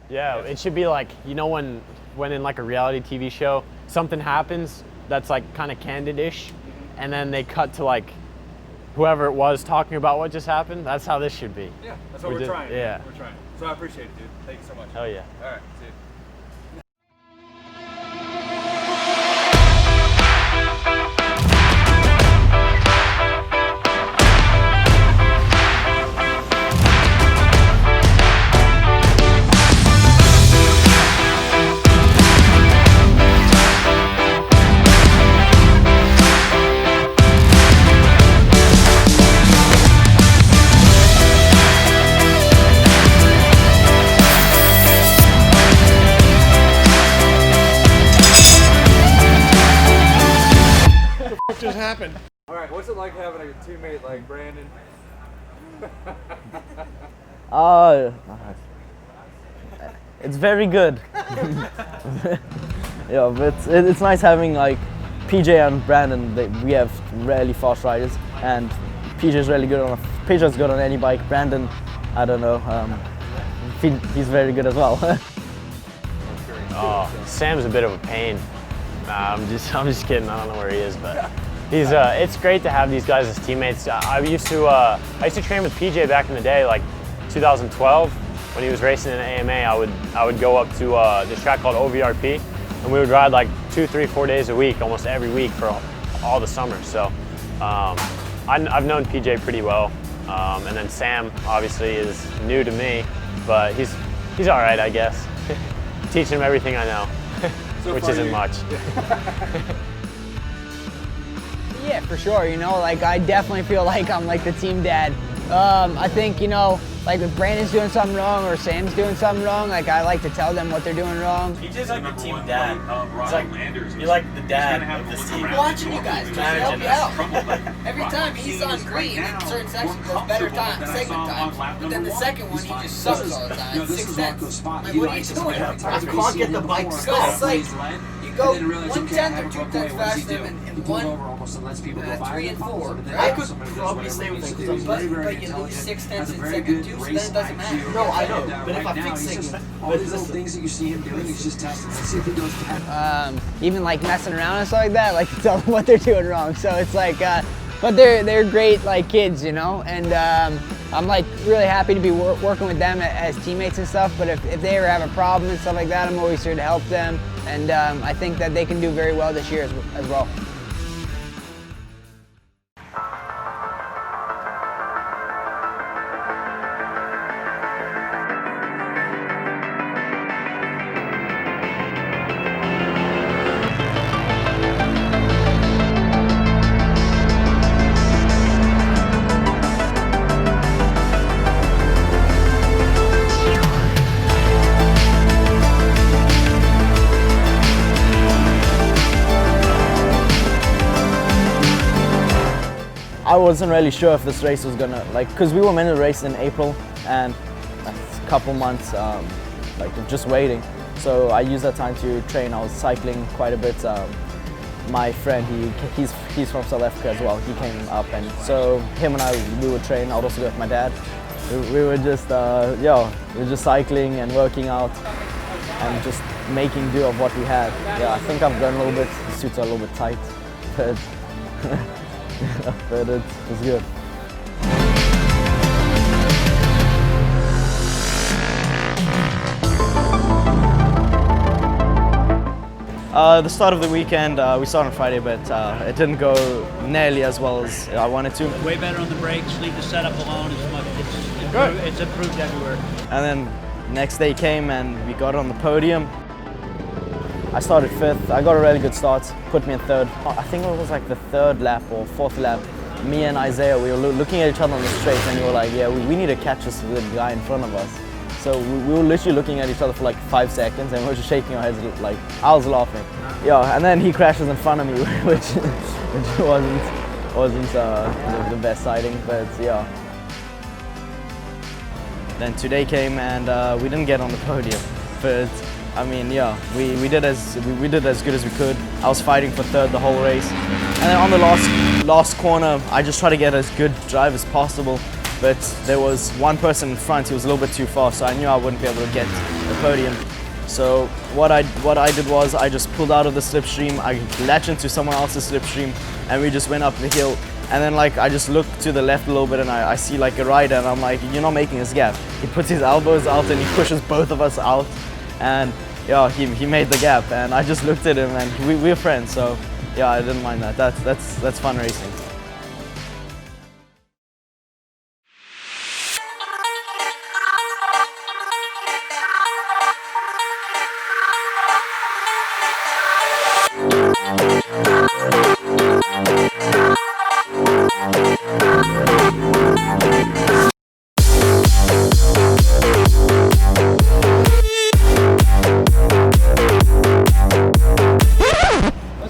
Yeah, it should be like, you know, when in like a reality TV show, something happens that's like kind of candid-ish, and then they cut to like whoever it was talking about what just happened. That's how this should be. Yeah, that's what we're trying. Yeah. We're trying. So I appreciate it, dude. Thank you so much. Hell yeah. All right, see you. Just happened. All right, what's it like having a teammate like Brandon? It's very good. Yeah, but it's nice having like PJ and Brandon. We have really fast riders, and PJ's really good on. PJ's good on any bike. Brandon, I don't know. He's very good as well. Oh, Sam's a bit of a pain. Nah, I'm just kidding. I don't know where he is, but he's. It's great to have these guys as teammates. I used to train with PJ back in the day, like 2012, when he was racing in the AMA. I would go up to this track called OVRP, and we would ride like 2, 3, 4 days a week, almost every week for all the summer. So I've known PJ pretty well, and then Sam obviously is new to me, but he's all right, I guess. Teaching him everything I know, which isn't much. Yeah, for sure. You know, like I definitely feel like I'm like the team dad. I think, you know, like if Brandon's doing something wrong or Sam's doing something wrong, like I like to tell them what they're doing wrong. PJ's like the team dad. It's like you're like the dad of this team. Watching you guys, trying to help you out. Every time he's on green, in certain sections goes better time, segment times, but then the second one he just sucks all the time. 6 cents. Like, what are you doing? I can't get the bike to stop. It's like you go 1/10 or 2/10 faster than in 3 and 4. I could probably stay with him. But you lose 6/10 in second 2, so then it doesn't matter. No, I know. But if I'm fixing all these little things that you see him doing, he's just testing. Let's see if he does that. Even like messing around and stuff like that, like tell them what they're doing wrong. So it's like, but they're great like kids, you know, and I'm like really happy to be working with them as teammates and stuff. But if they ever have a problem and stuff like that, I'm always here to help them, and I think that they can do very well this year as well. I wasn't really sure if this race was gonna, like, because we were meant to race in April, and a couple months, like, just waiting. So I used that time to train. I was cycling quite a bit. My friend, he's from South Africa as well. He came up, and so him and we would train. I'd also go with my dad. We were just, we were just cycling and working out, and just making do of what we had. Yeah, I think I've grown a little bit. The suits are a little bit tight, but. But it was good. The start of the weekend, we started on Friday, but it didn't go nearly as well as I wanted to. Way better on the brakes, leave the setup alone. It's improved everywhere. And then next day came and we got on the podium. I started 5th. I got a really good start, put me in 3rd. I think it was like the 3rd lap or 4th lap. Me and Isaiah, we were looking at each other on the straight, and we were like, yeah, we need to catch this guy in front of us. So we were literally looking at each other for like 5 seconds, and we were just shaking our heads like, I was laughing. Yeah, and then he crashes in front of me, which wasn't the best sighting, but yeah. Then today came and we didn't get on the podium, but I mean, yeah, we did as good as we could. I was fighting for 3rd the whole race, and then on the last corner, I just tried to get as good drive as possible. but there was one person in front. He was a little bit too fast, so I knew I wouldn't be able to get the podium. So what I did was I just pulled out of the slipstream, I latched into someone else's slipstream, and we just went up the hill. And then like I just looked to the left a little bit and I see like a rider and I'm like, you're not making this gap. He puts his elbows out and he pushes both of us out, and yeah, he made the gap, and I just looked at him and we're friends, so yeah, I didn't mind that. That's fun racing.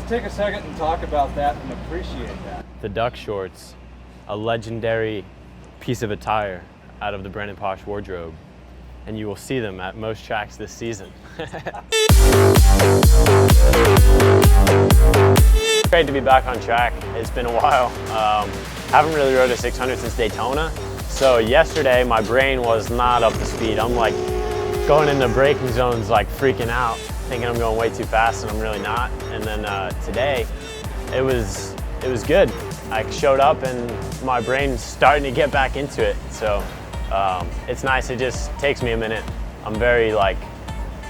Take a second and talk about that and appreciate that. The duck shorts, a legendary piece of attire out of the Brendan Paasch wardrobe, and you will see them at most tracks this season. Great to be back on track. It's been a while. Haven't really rode a 600 since Daytona, so yesterday my brain was not up to speed. I'm like going into braking zones, like freaking out, thinking I'm going way too fast, and I'm really not. And then today, it was good. I showed up and my brain's starting to get back into it. So it's nice. It just takes me a minute. I'm very like,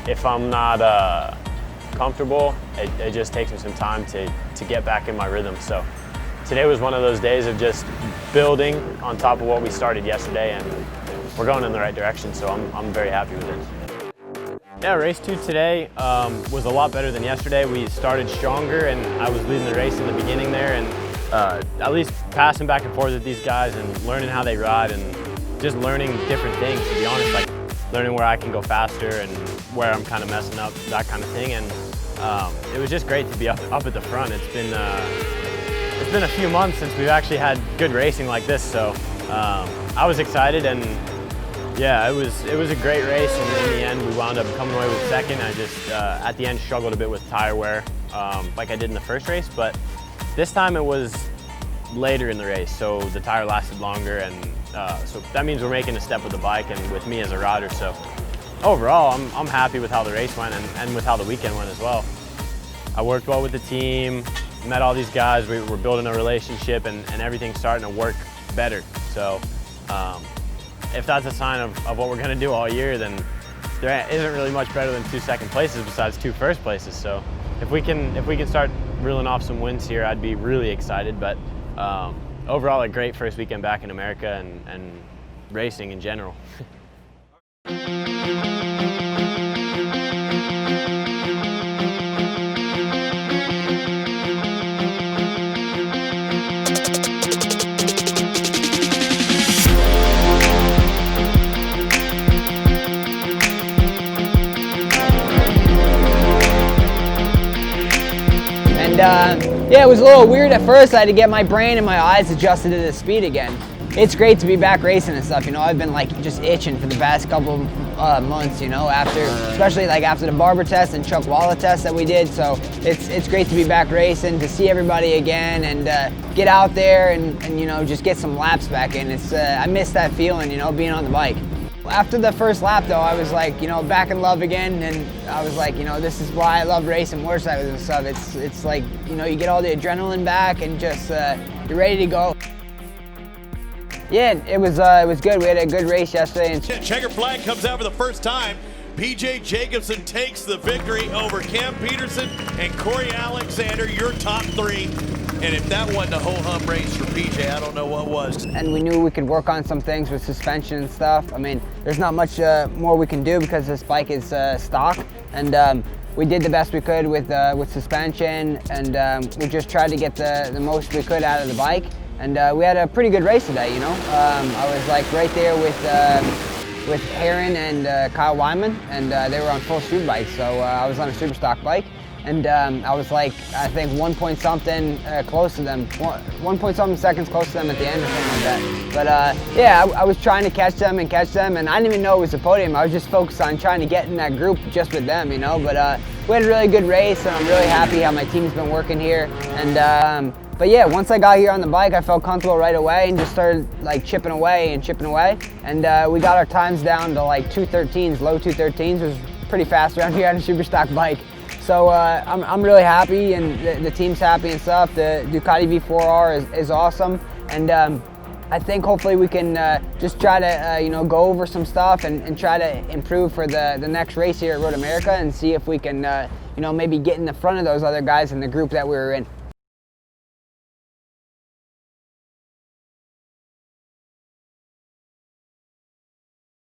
if I'm not comfortable, it just takes me some time to get back in my rhythm. So today was one of those days of just building on top of what we started yesterday, and we're going in the right direction. So I'm very happy with it. Yeah, race 2 today was a lot better than yesterday. We started stronger and I was leading the race in the beginning there, and at least passing back and forth with these guys and learning how they ride and just learning different things, to be honest, like learning where I can go faster and where I'm kind of messing up, that kind of thing. And it was just great to be up at the front. It's been a few months since we've actually had good racing like this, so I was excited, and yeah, it was a great race, and in the end we wound up coming away with second. I just at the end struggled a bit with tire wear, like I did in the first race, but this time it was later in the race, so the tire lasted longer, and so that means we're making a step with the bike and with me as a rider. So overall, I'm happy with how the race went and with how the weekend went as well. I worked well with the team, met all these guys, we were building a relationship, and everything's starting to work better. So. If that's a sign of what we're going to do all year, then there isn't really much better than 2 second places besides 2 first places. So if we can start reeling off some wins here, I'd be really excited. But overall, a great first weekend back in America and racing in general. Yeah, it was a little weird at first. I had to get my brain and my eyes adjusted to the speed again. It's great to be back racing and stuff, you know. I've been like just itching for the past couple months, you know, especially like after the Barber test and Chuck Walla test that we did. So it's great to be back racing, to see everybody again, and get out there and you know, just get some laps back in. I miss that feeling, you know, being on the bike. After the first lap though, I was like, you know, back in love again, and I was like, you know, this is why I love racing motorcycles and stuff. It's like, you know, you get all the adrenaline back and just you're ready to go. Yeah, it was good. We had a good race yesterday. And checker flag comes out for the first time. PJ Jacobsen takes the victory over Cam Peterson and Corey Alexander, your top 3. And if that wasn't a ho-hum race for PJ, I don't know what was. And we knew we could work on some things with suspension and stuff. I mean, there's not much more we can do because this bike is stock. And we did the best we could with suspension, and we just tried to get the most we could out of the bike. And we had a pretty good race today, you know. I was like right there with Aaron and Kyle Wyman, and they were on full street bikes, so I was on a super stock bike. And I was like, I think 1 point something close to them, 1 point something seconds close to them at the end or something like that. But yeah, I was trying to catch them, and I didn't even know it was a podium. I was just focused on trying to get in that group just with them, you know. But we had a really good race, and I'm really happy how my team's been working here. And But yeah, once I got here on the bike, I felt comfortable right away and just started like chipping away. And we got our times down to like 2:13s, low 2:13s, which was pretty fast around here on a super stock bike. So I'm really happy, and the team's happy and stuff. The Ducati V4R is awesome, and I think hopefully we can just try to you know, go over some stuff and try to improve for the next race here at Road America, and see if we can you know, maybe get in the front of those other guys in the group that we were in.